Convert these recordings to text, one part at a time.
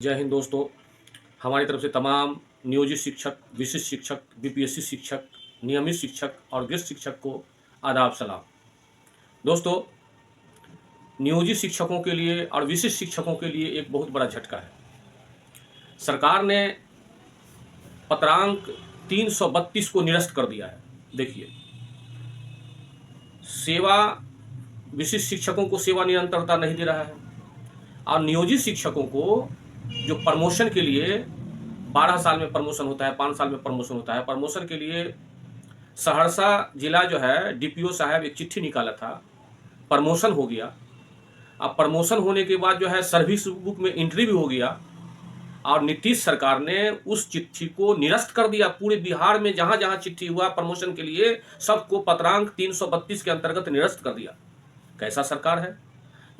जय हिंद दोस्तों। हमारी तरफ से तमाम नियोजित शिक्षक, विशिष्ट शिक्षक, बीपीएससी शिक्षक, नियमित शिक्षक और गेस्ट शिक्षक को आदाब सलाम। दोस्तों, नियोजित शिक्षकों के लिए और विशिष्ट शिक्षकों के लिए एक बहुत बड़ा झटका है। सरकार ने पत्रांक 332 को निरस्त कर दिया है। देखिए, सेवा विशिष्ट शिक्षकों को सेवा निरंतरता नहीं दे रहा है और नियोजित शिक्षकों को जो प्रमोशन के लिए 12 साल में प्रमोशन होता है, 5 साल में प्रमोशन होता है, प्रमोशन के लिए सहरसा जिला जो है डीपीओ साहब एक चिट्ठी निकाला था, प्रमोशन हो गया। अब प्रमोशन होने के बाद जो है सर्विस बुक में एंट्री भी हो गया और नीतीश सरकार ने उस चिट्ठी को निरस्त कर दिया। पूरे बिहार में जहां जहां चिट्ठी हुआ प्रमोशन के लिए सबको पत्रांक 332 के अंतर्गत निरस्त कर दिया। कैसा सरकार है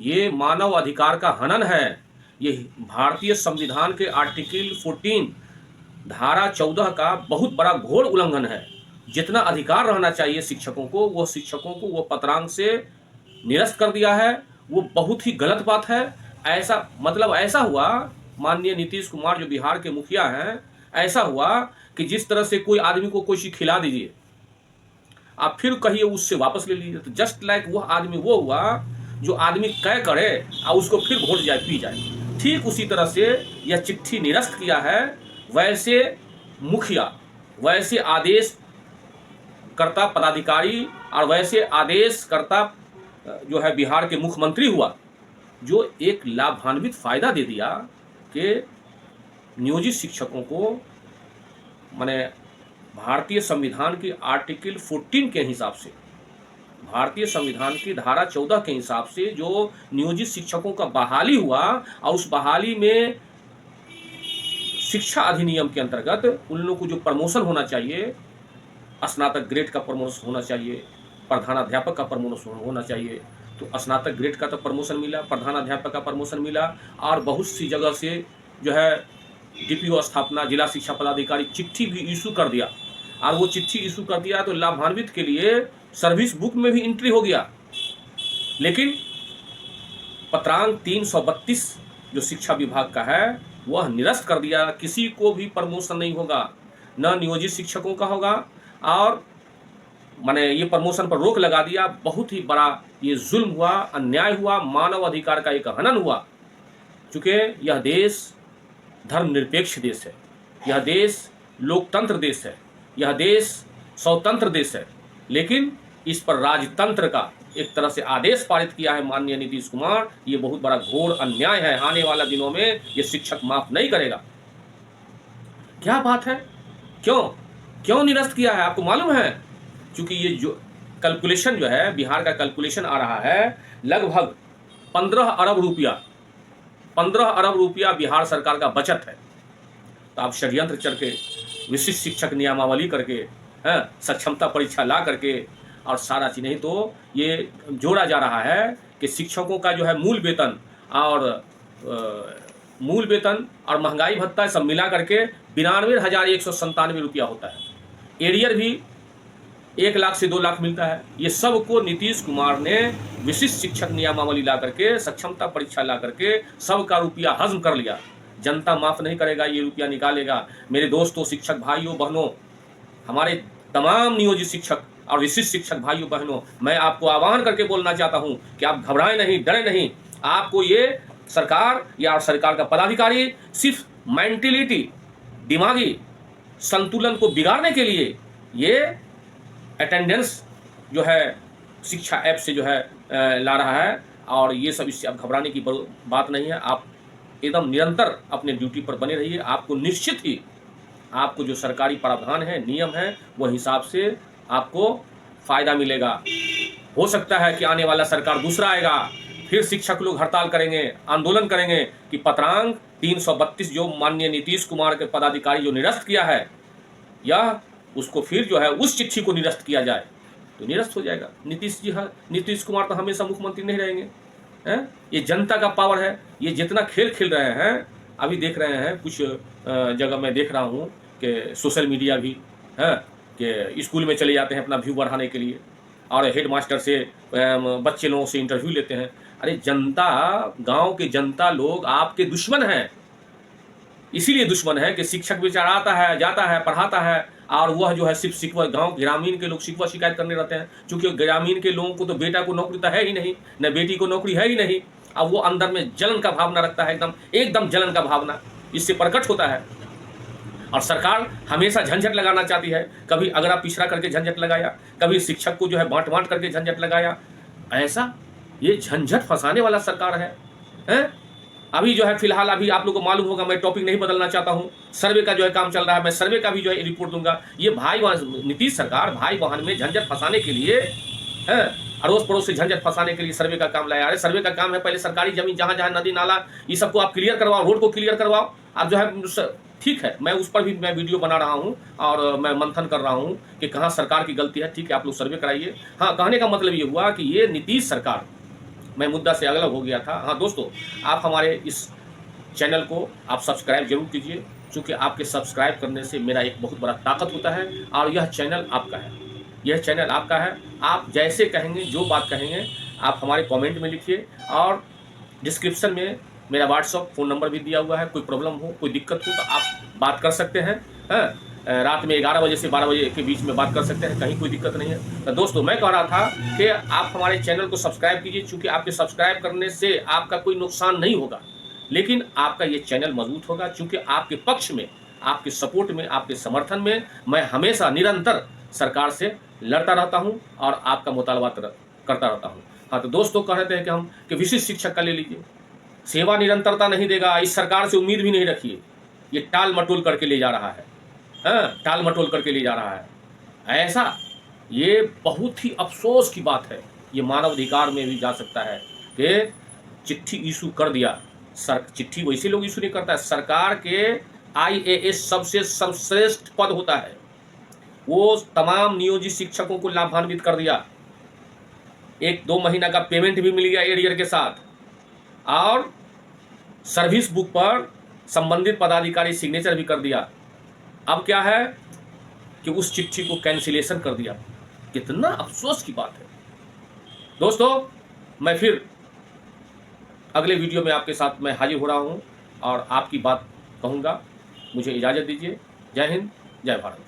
ये? मानव अधिकार का हनन है। ये भारतीय संविधान के आर्टिकल 14 धारा 14 का बहुत बड़ा घोर उल्लंघन है। जितना अधिकार रहना चाहिए शिक्षकों को, वो शिक्षकों को वो पत्रांक से निरस्त कर दिया है। वो बहुत ही गलत बात है। ऐसा हुआ, माननीय नीतीश कुमार जो बिहार के मुखिया हैं, ऐसा हुआ कि जिस तरह से कोई आदमी को कोई चीज खिला दीजिए, आप फिर कहिए उससे वापस ले लीजिए, तो जस्ट लाइक वह आदमी वो हुआ जो आदमी तय करे और उसको फिर घोट जाए, पी जाए। ठीक उसी तरह से यह चिट्ठी निरस्त किया है। वैसे मुखिया, वैसे आदेश करता पदाधिकारी और वैसे आदेश करता जो है बिहार के मुख्यमंत्री हुआ, जो एक लाभान्वित फायदा दे दिया कि नियोजित शिक्षकों को, माने भारतीय संविधान की आर्टिकल 14 के हिसाब से, भारतीय संविधान की धारा 14 के हिसाब से जो नियोजित शिक्षकों का बहाली हुआ और उस बहाली में शिक्षा अधिनियम के अंतर्गत उन लोगों को जो प्रमोशन होना चाहिए, स्नातक ग्रेड का प्रमोशन होना चाहिए, प्रधानाध्यापक का प्रमोशन होना चाहिए, तो स्नातक ग्रेड का तो प्रमोशन मिला, प्रधानाध्यापक का प्रमोशन मिला और बहुत सी जगह से जो है डीपीओ स्थापना, जिला शिक्षा पदाधिकारी चिट्ठी भी इशू कर दिया। और वो चिट्ठी इशू कर दिया तो लाभान्वित के लिए सर्विस बुक में भी एंट्री हो गया। लेकिन पत्रांक 332 जो शिक्षा विभाग का है वह निरस्त कर दिया। किसी को भी प्रमोशन नहीं होगा, न नियोजित शिक्षकों का होगा और माने ये प्रमोशन पर रोक लगा दिया। बहुत ही बड़ा ये जुल्म हुआ, अन्याय हुआ, मानव अधिकार का एक हनन हुआ। चूंकि यह देश धर्मनिरपेक्ष देश है, यह देश लोकतंत्र देश है, यह देश स्वतंत्र देश है, लेकिन इस पर राजतंत्र का एक तरह से आदेश पारित किया है माननीय नीतीश कुमार। ये बहुत बड़ा घोर अन्याय है। आने वाला दिनों में ये शिक्षक माफ नहीं करेगा। क्या बात है? क्यों निरस्त किया है आपको मालूम है? क्योंकि ये जो कैलकुलेशन जो है, बिहार का कैलकुलेशन आ रहा है लगभग 15 अरब रुपया, 15 अरब रुपया बिहार सरकार का बचत है। तो आप षड्यंत्र करके, विशिष्ट शिक्षक नियमावली करके, सक्षमता परीक्षा ला करके और सारा चीज, नहीं तो ये जोड़ा जा रहा है कि शिक्षकों का जो है मूल वेतन और महंगाई भत्ता सब मिला करके 92,197 रुपया होता है। एरियर भी 1 लाख से 2 लाख मिलता है। ये सब को नीतीश कुमार ने विशिष्ट शिक्षक नियमावली ला करके, सक्षमता परीक्षा ला करके सबका रुपया हजम कर लिया। जनता माफ नहीं करेगा, ये रुपया निकालेगा। मेरे दोस्तों, शिक्षक भाइयों बहनों, हमारे तमाम नियोजित शिक्षक और विशिष्ट शिक्षक भाइयों बहनों, मैं आपको आह्वान करके बोलना चाहता हूं कि आप घबराएं नहीं, डरे नहीं। आपको ये सरकार या सरकार का पदाधिकारी सिर्फ मेंटलिटी, दिमागी संतुलन को बिगाड़ने के लिए ये अटेंडेंस जो है शिक्षा ऐप से जो है ला रहा है। और ये सब, इससे आप घबराने की बात नहीं है। आप एकदम निरंतर अपने ड्यूटी पर बने रहिए। आपको निश्चित ही आपको जो सरकारी प्रावधान है, नियम है, वो हिसाब से आपको फायदा मिलेगा। हो सकता है कि आने वाला सरकार दूसरा आएगा, फिर शिक्षक लोग हड़ताल करेंगे, आंदोलन करेंगे कि पत्रांक 332 जो माननीय नीतीश कुमार के पदाधिकारी जो निरस्त किया है, या उसको फिर जो है उस चिट्ठी को निरस्त किया जाए, तो निरस्त हो जाएगा। नीतीश कुमार तो हमेशा मुख्यमंत्री नहीं रहेंगे। ये जनता का पावर है। ये जितना खेल खेल रहे हैं, अभी देख रहे हैं कुछ जगह मैं देख रहा हूँ कि सोशल मीडिया भी है कि स्कूल में चले जाते हैं अपना व्यू बढ़ाने के लिए और हेड मास्टर से बच्चे लोगों से इंटरव्यू लेते हैं। अरे जनता, गांव के जनता लोग आपके दुश्मन हैं। इसीलिए दुश्मन है कि शिक्षक बेचारा आता है, जाता है, पढ़ाता है, और वह जो है सिर्फ शिकवा, गांव ग्रामीण के लोग शिकवा शिकायत करने रहते हैं, क्योंकि ग्रामीण के लोगों को तो बेटा को नौकरी तो है ही नहीं, न बेटी को नौकरी है ही नहीं। अब वो अंदर में जलन का भावना रखता है, एकदम एकदम जलन का भावना इससे प्रकट होता है। और सरकार हमेशा झंझट लगाना चाहती है, कभी अगड़ा पिछड़ा करके झंझट लगाया, कभी शिक्षक को जो है बांट बांट करके झंझट लगाया। ऐसा ये झंझट फंसाने वाला सरकार है? अभी जो है फिलहाल अभी आप लोग को मालूम होगा, मैं टॉपिक नहीं बदलना चाहता हूँ, सर्वे का जो है काम चल रहा है, मैं सर्वे का भी जो है रिपोर्ट दूंगा। ये भाई नीतीश सरकार भाई बहन में झंझट फंसाने के लिए है, अड़ोस पड़ोस से झंझट फंसाने के लिए सर्वे का काम लाया। अरे सर्वे का काम है पहले सरकारी जमीन जहाँ जहाँ नदी नाला ये सबको आप क्लियर करवाओ, रोड को क्लियर करवाओ। आप जो है ठीक है, मैं उस पर भी मैं वीडियो बना रहा हूँ और मैं मंथन कर रहा हूँ कि कहाँ सरकार की गलती है। ठीक है, आप लोग सर्वे कराइए। हाँ, कहने का मतलब ये हुआ कि ये नीतीश सरकार, मैं मुद्दा से अलग हो गया था। हाँ दोस्तों, आप हमारे इस चैनल को आप सब्सक्राइब जरूर कीजिए, क्योंकि आपके सब्सक्राइब करने से मेरा एक बहुत बड़ा ताकत होता है, और यह चैनल आपका है, यह चैनल आपका है। आप जैसे कहेंगे, जो बात कहेंगे, आप हमारे कमेंट में लिखिए, और डिस्क्रिप्शन में मेरा व्हाट्सअप फ़ोन नंबर भी दिया हुआ है। कोई प्रॉब्लम हो, कोई दिक्कत हो तो आप बात कर सकते हैं। रात में 11 बजे से 12 बजे के बीच में बात कर सकते हैं, कहीं कोई दिक्कत नहीं है। तो दोस्तों, मैं कह रहा था कि आप हमारे चैनल को सब्सक्राइब कीजिए, क्योंकि आपके सब्सक्राइब करने से आपका कोई नुकसान नहीं होगा, लेकिन आपका ये चैनल मजबूत होगा, क्योंकि आपके पक्ष में, आपके सपोर्ट में, आपके समर्थन में मैं हमेशा निरंतर सरकार से लड़ता रहता हूँ और आपका मुतालबा करता रहता हूँ। हाँ, तो दोस्तों कह रहे थे कि हम कि विशिष्ट शिक्षक का ले लीजिए, सेवा निरंतरता नहीं देगा, इस सरकार से उम्मीद भी नहीं रखिए। ये टाल मटोल करके ले जा रहा है, टाल मटोल करके ले जा रहा है। ऐसा ये बहुत ही अफसोस की बात है। ये मानव अधिकार में भी जा सकता है कि चिट्ठी इशू कर दिया। चिट्ठी वैसे लोग इशू नहीं करता है, सरकार के IAS सबसे सर्वश्रेष्ठ पद होता है, वो तमाम नियोजित शिक्षकों को लाभान्वित कर दिया। 1-2 महीना का पेमेंट भी मिल गया एरियर के साथ, और सर्विस बुक पर संबंधित पदाधिकारी सिग्नेचर भी कर दिया। अब क्या है कि उस चिट्ठी को कैंसिलेशन कर दिया। कितना अफसोस की बात है दोस्तों। मैं फिर अगले वीडियो में आपके साथ मैं हाजिर हो रहा हूं और आपकी बात कहूंगा। मुझे इजाज़त दीजिए। जय हिंद, जय भारत।